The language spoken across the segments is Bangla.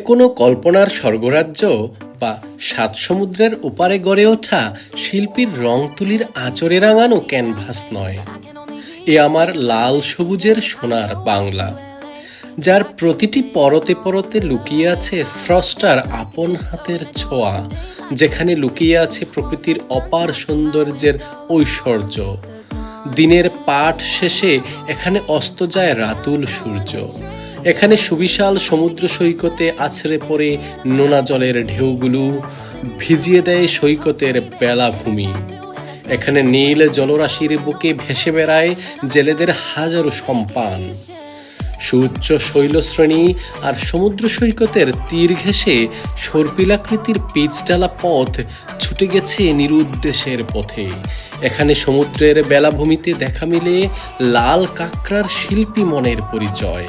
কোনো কল্পনার স্বর্গরাজ্য বা সাত সমুদ্রের ওপারে গড়ে ওঠা শিল্পীর রং তুলির আঁচড়ে রাঙানো ক্যানভাস নয়, এ আমার লাল সবুজের সোনার বাংলা, যার প্রতিটি পরতে পরতে লুকিয়ে আছে স্রষ্টার আপন হাতের ছোঁয়া, যেখানে লুকিয়ে আছে প্রকৃতির অপার সৌন্দর্যের ঐশ্বর্য। দিনের পাঠ শেষে এখানে অস্ত যায় রাতুল সূর্য, এখানে সুবিশাল সমুদ্র সৈকতে আছড়ে পড়ে নোনা জলের ঢেউগুলো ভিজিয়ে দেয় সৈকতের বেলাভূমি। এখানে নীল জলরাশির বুকে ভেসে বেড়ায় জেলেদের হাজারো সম্পান। সুউচ্চ শৈলশ্রেণী আর সমুদ্র সৈকতের তীর ঘেঁষে সর্পিলাকৃতির পিচডালা পথ ছুটে গেছে নিরুদ্দেশের পথে। এখানে সমুদ্রের বেলাভূমিতে দেখা মিলে লাল কাঁকড়ার শিল্পী মনের পরিচয়,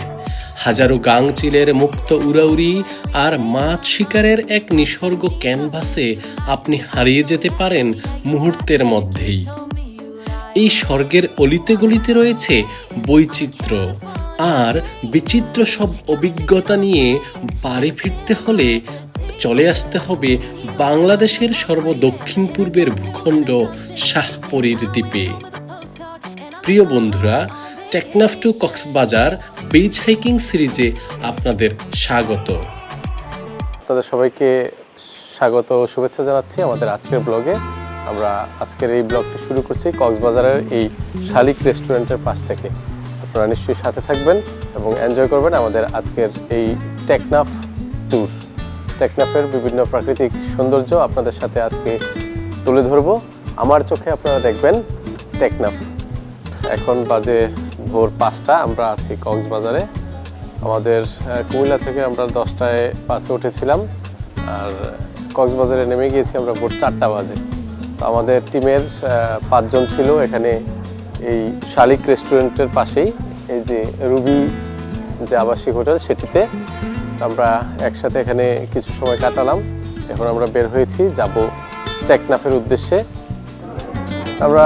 হাজারো গাংচিলের মুক্ত উড়াউড়ি আর মাছ শিকারের এক নিসর্গ ক্যানভাসে আপনি হারিয়ে যেতে পারেন মুহূর্তের মধ্যেই। এই স্বর্গের অলিতে গলিতে রয়েছে বৈচিত্র্য, আর বিচিত্র সব অভিজ্ঞতা নিয়ে বাড়ি ফিরতে হলে চলে আসতে হবে বাংলাদেশের সর্বদক্ষিণ পূর্বের ভূখণ্ড শাহপরীর দ্বীপে। প্রিয় বন্ধুরা, Teknaf to Cox's Bazar beach hiking সিরিজে আপনাদের স্বাগত। আপনাদের সবাইকে স্বাগত ও শুভেচ্ছা জানাচ্ছি আমাদের আজকের ব্লগে। আমরা আজকের এই ব্লগটি শুরু করছি কক্সবাজারের এই শালিক রেস্টুরেন্টের পাশ থেকে। আপনারা নিশ্চয়ই সাথে থাকবেন এবং এনজয় করবেন আমাদের আজকের এই টেকনাফ ট্যুর। টেকনাফের বিভিন্ন প্রাকৃতিক সৌন্দর্য আপনাদের সাথে আজকে তুলে ধরবো। আমার চোখে আপনারা দেখবেন টেকনাফ। এখন বাজে ভোর 5টা, আমরা আছি কক্সবাজারে। আমাদের কুমিল্লা থেকে আমরা 10টায় বাসে উঠেছিলাম, আর কক্সবাজারে নেমে গিয়েছি আমরা ভোর 4টা বাজে। তো আমাদের টিমের 5 জন ছিল এখানে এই শালিক রেস্টুরেন্টের পাশেই, এই যে রুবি যে আবাসিক হোটেল সেটিতে। আমরা একসাথে এখানে কিছু সময় কাটালাম। এখন আমরা বের হয়েছি, যাব টেকনাফের উদ্দেশ্যে। আমরা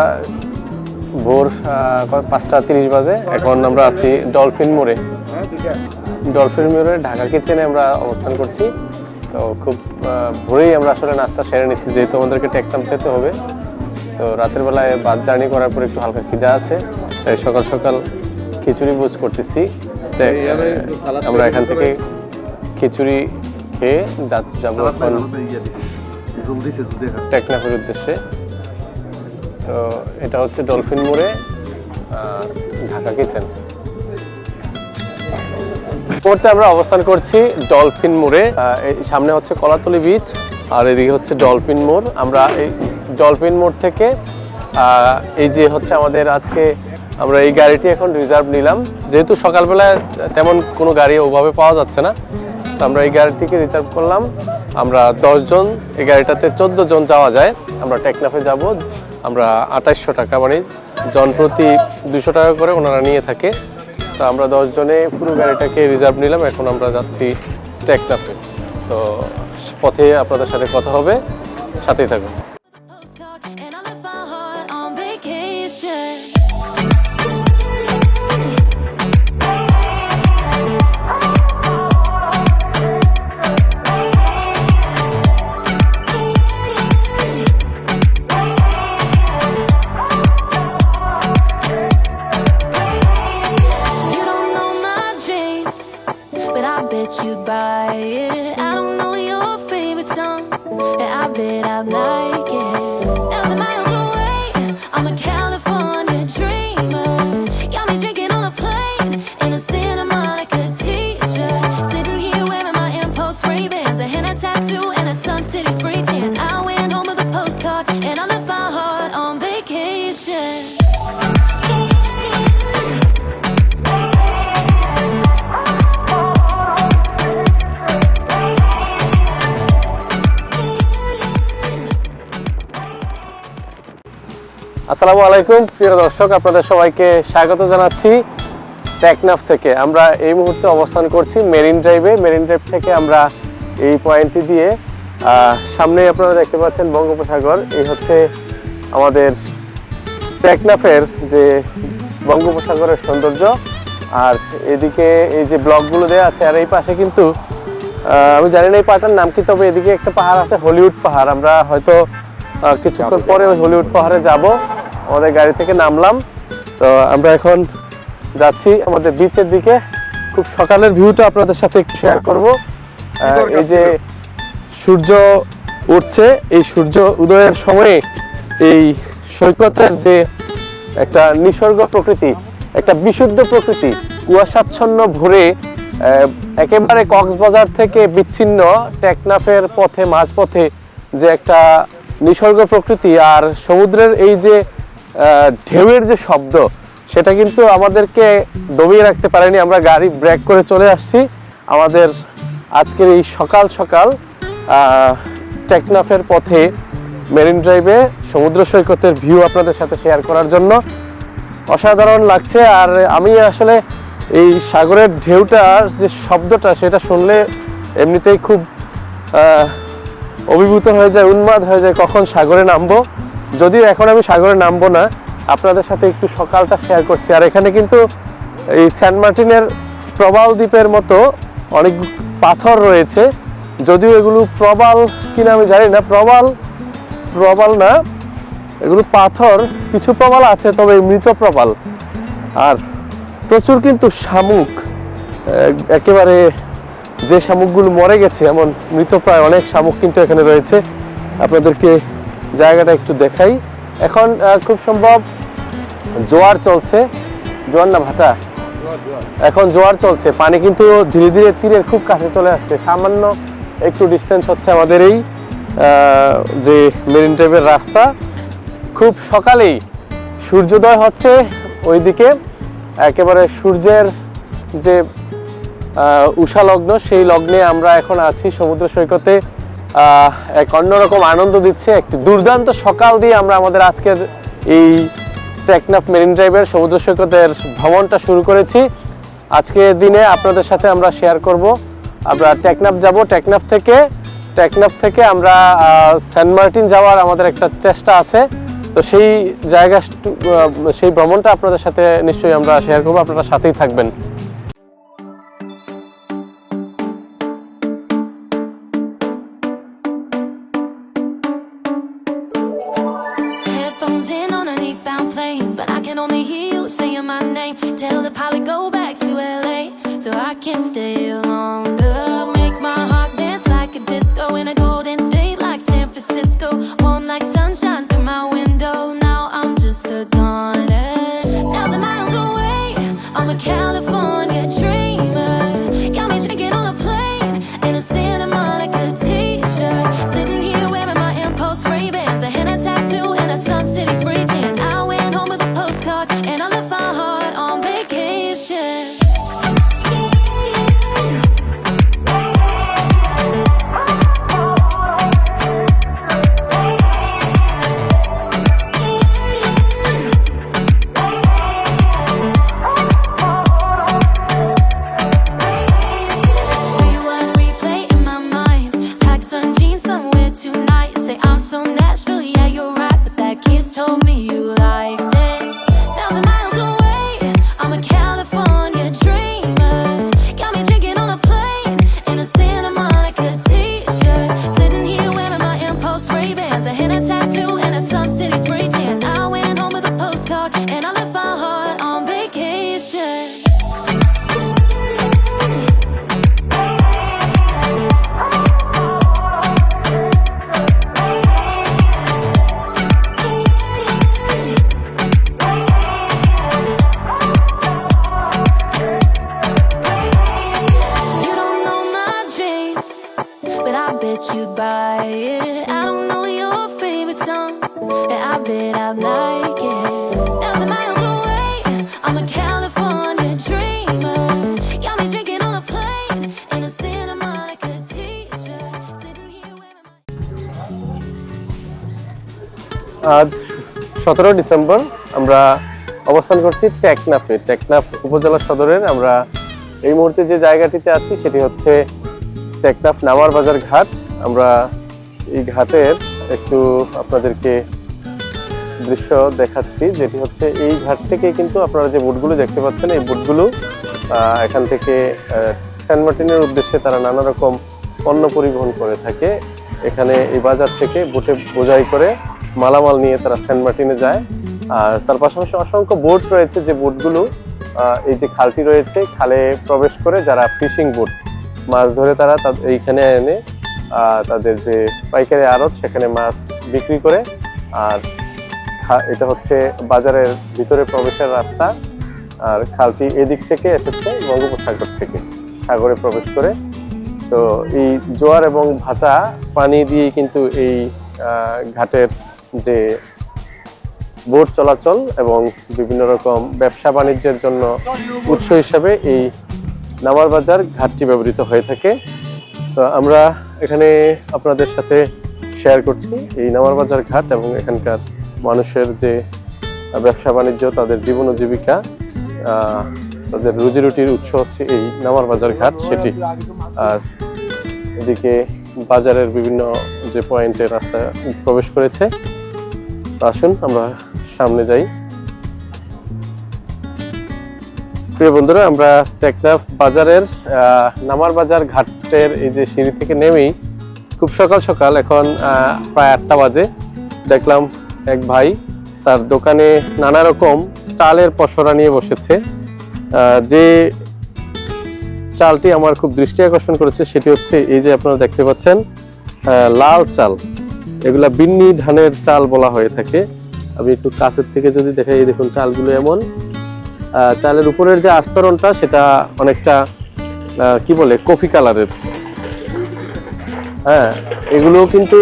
ভোর 5:30 বাজে। এখন আমরা আছি ডলফিন মোড়ে। ডলফিন মোড়ে ঢাকা কিচেনে আমরা অবস্থান করছি। তো খুব ভোরেই আমরা আসলে নাস্তা সেরে নিচ্ছি, যেহেতু আমাদেরকে টেকনাফ যেতে হবে। তো রাতের বেলায় বাস জার্নি করার পর একটু হালকা খিদা আছে, তাই সকাল সকাল খিচুড়ি বুঝ করতেছি। আমরা এখান থেকে খিচুড়ি খেয়ে যাবো এখন টেকনাফের উদ্দেশ্যে। তো এটা হচ্ছে ডলফিন মোড়ে ঢাকা কিচেন। পড়তে আমরা অবস্থান করছি ডলফিন মোড়ে। সামনে হচ্ছে কলাতলি বিচ আর এদিকে হচ্ছে ডলফিন মোড়। আমরা এই ডলফিন মোড় থেকে এই যে হচ্ছে আমাদের আজকে আমরা এই গাড়িটি এখন রিজার্ভ নিলাম, যেহেতু সকালবেলায় তেমন কোনো গাড়ি ওভাবে পাওয়া যাচ্ছে না। তো আমরা এই গাড়িটিকে রিজার্ভ করলাম। আমরা 10 জন, এই গাড়িটাতে 14 জন যাওয়া যায়। আমরা টেকনাফে যাব। আমরা 2800 টাকা, মানে জন প্রতি 200 টাকা করে ওনারা নিয়ে থাকে। তো আমরা 10 জনে পুরো গাড়িটাকে রিজার্ভ নিলাম। এখন আমরা যাচ্ছি টেকনাফে। তো পথে আপনাদের সাথে কথা হবে, সাথেই থাকুন। You'd buy it. I don't know your favorite song, and I bet I like it. 1,000 miles away, I'm a California dreamer. Got me drinking on a plane in a Santa Monica t-shirt, sitting here wearing my Impulse Ray-Bans, a henna tattoo and a Sun City spray tan. I went home with a postcard and I left my heart on vacation. আসসালামু আলাইকুম প্রিয় দর্শক, আপনাদের সবাইকে স্বাগত জানাচ্ছি টেকনাফ থেকে। আমরা এই মুহূর্তে অবস্থান করছি মেরিন ড্রাইভে। মেরিন ড্রাইভ থেকে আমরা এই পয়েন্টটি দিয়ে সামনেই আপনারা দেখতে পাচ্ছেন বঙ্গোপসাগর। এই হচ্ছে আমাদের টেকনাফের যে বঙ্গোপসাগরের সৌন্দর্য। আর এদিকে এই যে ব্লকগুলো দেওয়া আছে, আর এই পাশে কিন্তু আমি জানি না এই পাহাড়টার নাম কি, তবে এদিকে একটা পাহাড় আছে হলিউড পাহাড়। আমরা হয়তো কিছুক্ষণ পরে ওই হলিউড পাহাড়ে যাব। আমাদের গাড়ি থেকে নামলাম, তো আমরা এখন যাচ্ছি আমাদের বিচের দিকে। খুব সকালের ভিউটা আপনাদের সাথে একটু শেয়ার করব। এই যে সূর্য উঠছে, এই সূর্য উদয়ের সময়ে এই সৈকতের যে একটা নিসর্গ প্রকৃতি, একটা বিশুদ্ধ প্রকৃতি, কুয়াশাচ্ছন্ন ভরে একেবারে কক্সবাজার থেকে বিচ্ছিন্ন টেকনাফের পথে মাঝপথে যে একটা নিসর্গ প্রকৃতি আর সমুদ্রের এই যে ঢেউয়ের যে শব্দ, সেটা কিন্তু আমাদেরকে দমিয়ে রাখতে পারেনি। আমরা গাড়ি ব্রেক করে চলে আসছি আমাদের আজকের এই সকাল সকাল টেকনাফের পথে মেরিন ড্রাইভে সমুদ্র সৈকতের ভিউ আপনাদের সাথে শেয়ার করার জন্য। অসাধারণ লাগছে। আর আমি আসলে এই সাগরের ঢেউটার যে শব্দটা, সেটা শুনলে এমনিতেই খুব অভিভূত হয়ে যায়, উন্মাদ হয়ে যায় কখন সাগরে নামবো। যদিও এখন আমি সাগরে নামবো না, আপনাদের সাথে একটু সকালটা শেয়ার করছি। আর এখানে কিন্তু এই সেন্ট মার্টিনের প্রবাল দ্বীপের মতো অনেক পাথর রয়েছে, যদিও এগুলো প্রবাল কিনা আমি জানি না। প্রবাল না, এগুলো পাথর। কিছু প্রবাল আছে, তবে মৃত প্রবাল। আর প্রচুর কিন্তু শামুক, একেবারে যে শামুকগুলো মরে গেছে এমন মৃতপ্রায় অনেক শামুক কিন্তু এখানে রয়েছে। আপনাদেরকে জায়গাটা একটু দেখাই। এখন খুব সম্ভব জোয়ার চলছে, জোয়ার না ভাটা, এখন জোয়ার চলছে। পানি কিন্তু ধীরে ধীরে তীরের খুব কাছে চলে আসছে। সামান্য একটু ডিস্টেন্স হচ্ছে আমাদের এই যে মেরিন ড্রাইভের রাস্তা। খুব সকালেই সূর্যোদয় হচ্ছে ওইদিকে, একেবারে সূর্যের যে উষা লগ্ন, সেই লগ্নে আমরা এখন আছি সমুদ্র সৈকতে। এক অন্যরকম আনন্দ দিচ্ছে। একটি দুর্দান্ত সকাল দিয়ে আমরা আমাদের আজকের এই টেকনাফ মেরিন ড্রাইভের সমুদ্র সৈকতের ভ্রমণটা শুরু করেছি। আজকের দিনে আপনাদের সাথে আমরা শেয়ার করব, আমরা টেকনাফ যাব। টেকনাফ থেকে আমরা সেন্ট মার্টিন যাওয়ার আমাদের একটা চেষ্টা আছে। তো সেই জায়গা, সেই ভ্রমণটা আপনাদের সাথে নিশ্চয়ই আমরা শেয়ার করবো। আপনারা সাথেই থাকবেন। Headphones in on an eastbound plane, but I can only hear you saying my name. Tell the pilot go back to LA, so I can stay longer. Make my heart dance like a disco in a golden state like San Francisco. Warm like sunshine through my window. Now I'm just a goner. 1,000 miles away, I'm a California dreamer. Got me drinking on a plane in a Santa Monica t-shirt. Sitting here wearing my Impulse Ray-Bans, a henna tattoo and a Sun City spray tan. I went home with a postcard and I left my heart on vacation. Rewind, replay in my mind. Pack some jeans somewhere tonight. Say I'm so Nashville, yeah you're right, but that kiss told me you liked it. 1,000 miles away, I'm a California dreamer. Got me drinking on a plane in a Santa Monica t-shirt. Sitting here wearing my Impulse Ray-Bans, a henna tattoo and a Sun City spray tan. I went home with a postcard and I left my heart on vacation. You don't know my dream, but I bet you'd buy it. I don't know your favorite song, and I bet I'd like it. 1,000 miles away, I'm a California dreamer. Got me drinking on a plane in a Santa Monica t-shirt. Sitting here wearing my আজ 17 ডিসেম্বর আমরা অবস্থান করছি টেকনাফে। টেকনাফ উপজেলা সদরের আমরা এই মুহূর্তে যে জায়গাটিতে আছি সেটি হচ্ছে টেকনাফ নামার বাজার ঘাট। আমরা এই ঘাটের একটু আপনাদেরকে দৃশ্য দেখাচ্ছি, যেটি হচ্ছে এই ঘাট থেকে কিন্তু আপনারা যে বোটগুলো দেখতে পাচ্ছেন, এই বোটগুলো এখান থেকে সেন্ট মার্টিনের উদ্দেশ্যে তারা নানা রকম পণ্য পরিবহন করে থাকে। এখানে এই বাজার থেকে বোটে বোঝাই করে মালামাল নিয়ে তারা সেন্ট মার্টিনে যায়। আর তার পাশাপাশি অসংখ্য বোট রয়েছে, যে বোটগুলো এই যে খালটি রয়েছে, খালে প্রবেশ করে যারা ফিশিং বোট মাছ ধরে তারা এইখানে এনে তাদের যে পাইকারি আড়ত সেখানে মাছ বিক্রি করে। আর এটা হচ্ছে বাজারের ভিতরে প্রবেশের রাস্তা। আর খালটি এদিক থেকে এসেছে বঙ্গোপসাগর থেকে, সাগরে প্রবেশ করে। তো এই জোয়ার এবং ভাটা পানি দিয়ে কিন্তু এই ঘাটের যে বোট চলাচল এবং বিভিন্ন রকম ব্যবসা বাণিজ্যের জন্য উৎস হিসাবে এই নামার বাজার ঘাটটি ব্যবহৃত হয়ে থাকে। তো আমরা এখানে আপনাদের সাথে শেয়ার করছি এই নামার বাজার ঘাট এবং এখানকার মানুষের যে ব্যবসা বাণিজ্য, তাদের জীবন ও জীবিকা, তাদের রুজি রুটির উৎস হচ্ছে এই নামার বাজার ঘাট সেটি। আর এদিকে বাজারের বিভিন্ন যে পয়েন্টে রাস্তা প্রবেশ করেছে। আসুন আমরা সামনে যাই। প্রিয় বন্ধুরা, আমরা টেকনাফ বাজারের নামার বাজার ঘাটের এই যে সিঁড়ি থেকে নেমেই খুব সকাল সকাল, এখন প্রায় 8টা বাজে, দেখলাম এক ভাই তার দোকানে নানা রকম চালের পসরা নিয়ে বসেছে। যে চালটি আমার খুব দৃষ্টি আকর্ষণ করেছে সেটি হচ্ছে এই যে আপনারা দেখতে পাচ্ছেন লাল চাল। এগুলা বিন্নি ধানের চাল বলা হয়ে থাকে। আমি একটু কাছের থেকে যদি দেখাই, দেখুন চালগুলো এমন। চালের উপরের যে আস্তরণটা সেটা অনেকটা কি বলে কফি কালারের। হ্যাঁ, এগুলো কিন্তু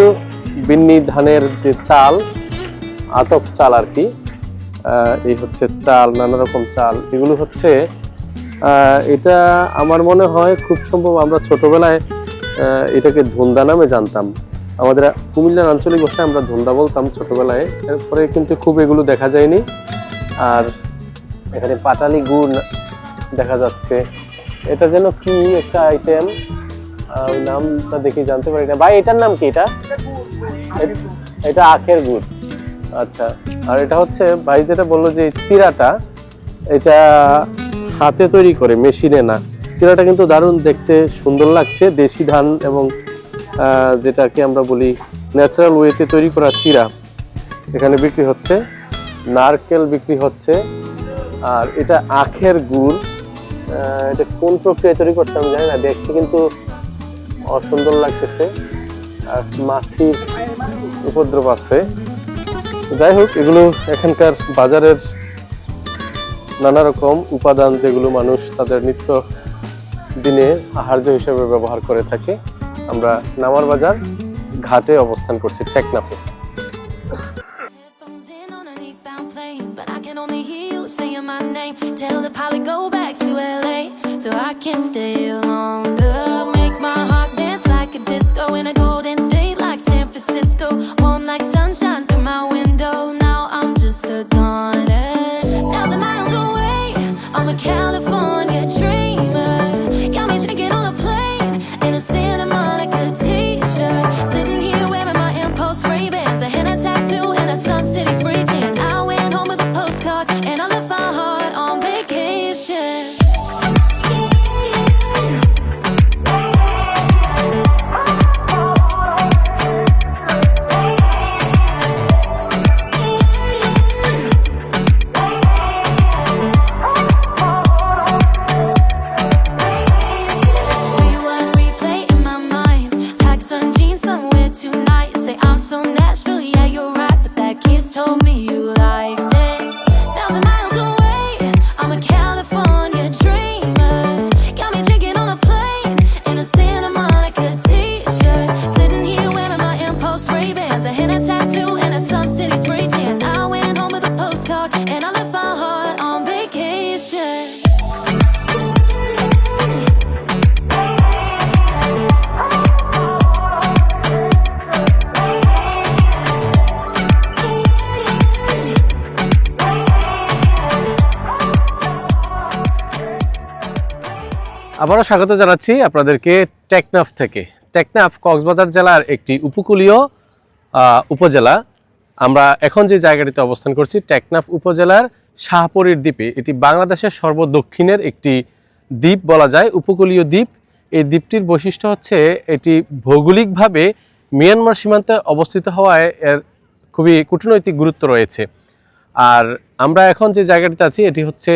বিন্নি ধানের যে চাল, আতপ চাল আর কি। এই হচ্ছে চাল, নানা রকম চাল। এগুলো হচ্ছে এটা আমার মনে হয় খুব সম্ভব আমরা ছোটবেলায় এটাকে ধুন্দা নামে জানতাম। আমাদের কুমিল্লার আঞ্চলিক ভাষায় আমরা ধুন্দা বলতাম ছোটবেলায়। এরপরে কিন্তু খুব এগুলো দেখা যায়নি। আর এখানে পাটালি গুড় দেখা যাচ্ছে। এটা যেন কি একটা আইটেম, ওই নামটা দেখে জানতে পারি না। ভাই এটার নাম কি? এটা আখের গুড়। আচ্ছা। আর এটা হচ্ছে ভাই যেটা বললো যে চিরাটা, এটা হাতে তৈরি করে, মেশিনে না। চিরাটা কিন্তু দারুণ দেখতে, সুন্দর লাগছে। দেশি ধান এবং যেটাকে আমরা বলি ন্যাচারাল ওয়েতে তৈরি করা চিরা এখানে বিক্রি হচ্ছে। নারকেল বিক্রি হচ্ছে। আর এটা আখের গুড়। এটা কোন প্রক্রিয়ায় তৈরি করছে আমি জানি না, দেখতে কিন্তু অসুন্দর লাগতেছে। আর মাছির উপদ্রব আছে। যাই হোক, এগুলো এখানকার বাজারের নানা রকম উপাদান, যেগুলো মানুষ তাদের নিত্য দিনে আহার্য হিসেবে ব্যবহার করে থাকে। আমরা নামার বাজার ঘাটে অবস্থান করছি, টেকনাফে। Headphones in on an eastbound plane, but I can only hear you saying my name. Tell the pilot go back to LA, so I can stay longer. Make my heart dance like a disco in a golden state like San Francisco. Warm like sunshine through my window. Now I'm just a goner. 1,000 miles away, I'm a California dreamer. Got me drinking on a plane in a Santa Monica t-shirt. Sitting here wearing my Impulse Ray-Bans, a henna tattoo and a Sun City spray tan. I went home with a postcard and I left my heart on vacation. Rewind, replay in my mind. Pack some jeans somewhere tonight. Say I'm so Nashville, yeah you're right, but that kiss told me you liked it. 1,000 miles away, I'm a California dreamer. Got me drinking on a plane in a Santa Monica t-shirt. Sitting here wearing my Impulse Ray-Bans, a henna tattoo and a Sun City spray tan. I went home with a postcard and I left my heart on vacation. আবারও স্বাগত জানাচ্ছি আপনাদেরকে টেকনাফ থেকে। টেকনাফ কক্সবাজার জেলার একটি উপকূলীয় উপজেলা। আমরা এখন যে জায়গাটিতে অবস্থান করছি টেকনাফ উপজেলার শাহপরীর দ্বীপে। এটি বাংলাদেশের সর্বদক্ষিণের একটি দ্বীপ বলা যায়, উপকূলীয় দ্বীপ। এই দ্বীপটির বৈশিষ্ট্য হচ্ছে এটি ভৌগোলিকভাবে মিয়ানমার সীমান্তে অবস্থিত হওয়ায় এর খুবই কূটনৈতিক গুরুত্ব রয়েছে। আর আমরা এখন যে জায়গাটিতে আছি এটি হচ্ছে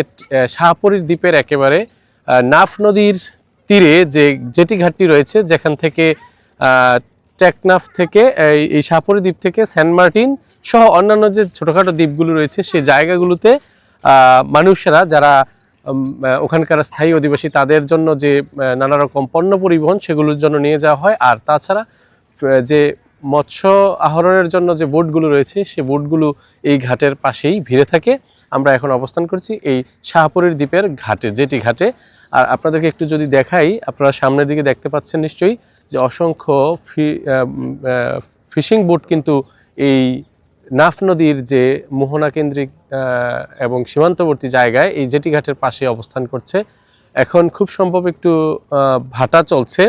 শাহপরীর দ্বীপের একেবারে নাফ নদীর তীরে যে জেটি ঘাটটি রয়েছে, যেখান থেকে টেকনাফ থেকে এই শাহপরী দ্বীপ থেকে সেন্ট মার্টিন সহ অন্যান্য যে ছোটোখাটো দ্বীপগুলো রয়েছে সেই জায়গাগুলোতে মানুষেরা যারা ওখানকার স্থায়ী অধিবাসী তাদের জন্য যে নানা রকম পণ্য পরিবহন সেগুলোর জন্য নিয়ে যাওয়া হয়। আর তাছাড়া যে মৎস্য আহরণের জন্য যে বোটগুলো রয়েছে সেই বোটগুলো এই ঘাটের পাশেই ভিড়ে থাকে। আমরা এখন অবস্থান করছি এই শাহপরীর দ্বীপের ঘাটে, জেটি ঘাটে। আর আপনাদেরকে একটু যদি দেখাই, আপনারা সামনের দিকে দেখতে পাচ্ছেন নিশ্চয়ই যে অসংখ্য ফিশিং বোট কিন্তু এই নাফ নদীর যে মোহনা কেন্দ্রিক এবং সীমান্তবর্তী জায়গায় এই জেটি ঘাটের পাশে অবস্থান করছে। এখন খুব সম্ভব একটু ভাটা চলছে,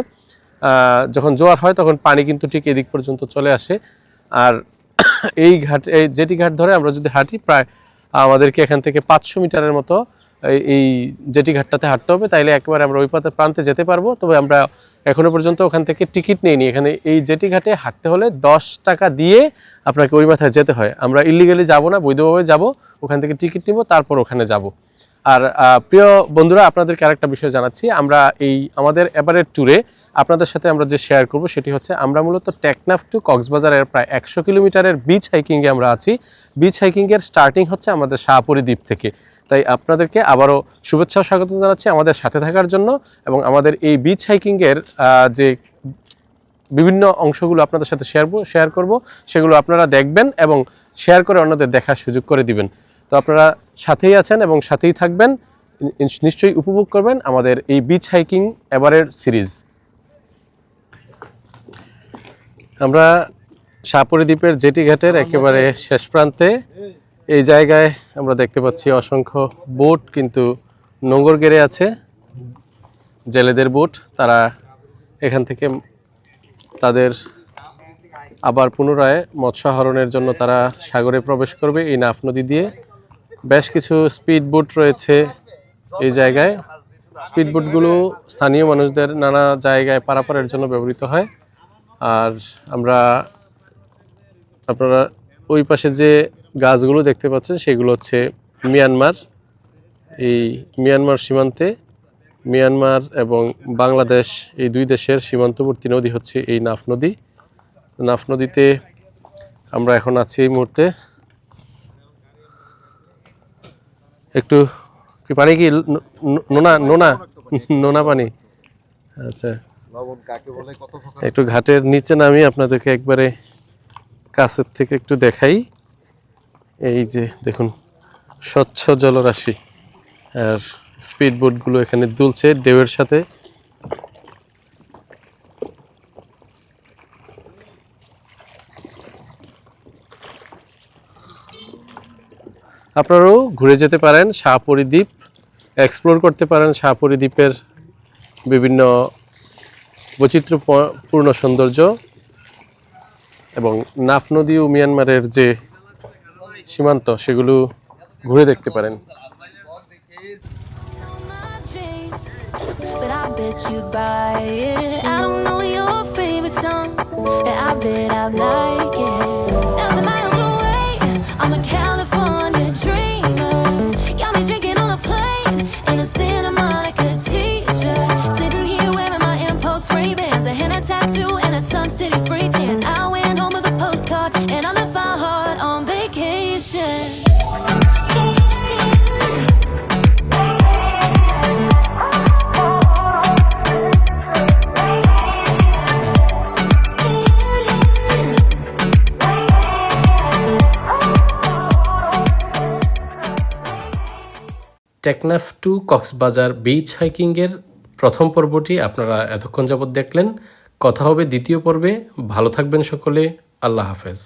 যখন জোয়ার হয় তখন পানি কিন্তু ঠিক এদিক পর্যন্ত চলে আসে। আর এই জেটি ঘাট ধরে আমরা যদি হাঁটি প্রায় আমাদেরকে এখান থেকে 500 মিটারের মতো এই জেটি ঘাটটাতে হাঁটতে হবে, তাইলে একেবারে আমরা ওই প্রান্তে যেতে পারবো। তবে আমরা এখনো পর্যন্ত ওখান থেকে টিকিট নিইনি। এখানে এই জেটি ঘাটে হাঁটতে হলে 10 টাকা দিয়ে আপনাকে ওই মাথায় যেতে হয়। আমরা ইলিগালি যাব না, বৈধভাবে যাব, ওখান থেকে টিকিট নিব, তারপর ওখানে যাব। আর প্রিয় বন্ধুরা, আপনাদেরকে আরেকটা বিষয় জানাচ্ছি, আমরা এই আমাদের এবারের ট্যুরে আপনাদের সাথে আমরা যে শেয়ার করব সেটি হচ্ছে আমরা মূলত টেকনাফ টু কক্সবাজারের প্রায় 100 কিলোমিটারের বিচ হাইকিংয়ে আমরা আছি। বিচ হাইকিংয়ের স্টার্টিং হচ্ছে আমাদের শাহপরী দ্বীপ থেকে। তাই আপনাদেরকে আবারও শুভেচ্ছা ও স্বাগত জানাচ্ছি আমাদের সাথে থাকার জন্য। এবং আমাদের এই বিচ হাইকিংয়ের যে বিভিন্ন অংশগুলো আপনাদের সাথে শেয়ার করব, সেগুলো আপনারা দেখবেন এবং শেয়ার করে অন্যদের দেখার সুযোগ করে দিবেন। তো আপনারা সাথেই আছেন এবং সাথেই থাকবেন, নিশ্চয়ই উপভোগ করবেন আমাদের এই বিচ হাইকিং এবারের সিরিজ। আমরা শাহপরী দ্বীপের জেটি ঘাটের একেবারে শেষ প্রান্তে, এই জায়গায় আমরা দেখতে পাচ্ছি অসংখ্য বোট কিন্তু নোঙর গেড়ে আছে, জেলেদের বোট। তারা এখান থেকে তাদের আবার পুনরায় মৎস্য আহরণের জন্য তারা সাগরে প্রবেশ করবে এই নাফ নদী দিয়ে। বেশ কিছু স্পিড বোট রয়েছে এই জায়গায়। স্পিড বোটগুলো স্থানীয় মানুষদের নানা জায়গায় পারাপারের জন্য ব্যবহৃত হয়। আর আপনারা ওই পাশে যে গাছগুলো দেখতে পাচ্ছেন সেগুলো হচ্ছে মিয়ানমার। এই মিয়ানমার সীমান্তে, মিয়ানমার এবং বাংলাদেশ এই দুই দেশের সীমান্তবর্তী নদী হচ্ছে এই নাফ নদী। নাফ নদীতে আমরা এখন আছি এই মুহূর্তে। একটু কি পানি, কি নোনা পানি? আচ্ছা, একটু ঘাটের নিচে নামি আপনাদেরকে একবারে কাছের থেকে একটু দেখাই। এই যে দেখুন স্বচ্ছ জলরাশি, আর স্পিড বোটগুলো এখানে দুলছে ঢেউয়ের সাথে। আপনারাও ঘুরে যেতে পারেন শাহপরী দ্বীপ, এক্সপ্লোর করতে পারেন শাহপরী দ্বীপের বিভিন্ন বৈচিত্র্যপূর্ণ সৌন্দর্য এবং নাফ নদী ও মিয়ানমারের যে সীমান্ত সেগুলো ঘুরে দেখতে পারেন। But I bet you'd buy it. I don't know your favorite song, and I bet I like it. 1,000 miles away, I'm a California dreamer. Got me drinking on a plane in a Santa Monica t-shirt. Sitting here wearing my Impulse Ray-Bans, a henna tattoo and a Sun City spray tan. I went home with a postcard and I left my heart on vacation. Teknaf to Cox's Bazar beach হাইকিংয়ের প্রথম পর্বটি আপনারা এতক্ষণ যাবৎ দেখলেন। কথা হবে দ্বিতীয় পর্বে। ভালো থাকবেন সকলে। আল্লাহ হাফেজ।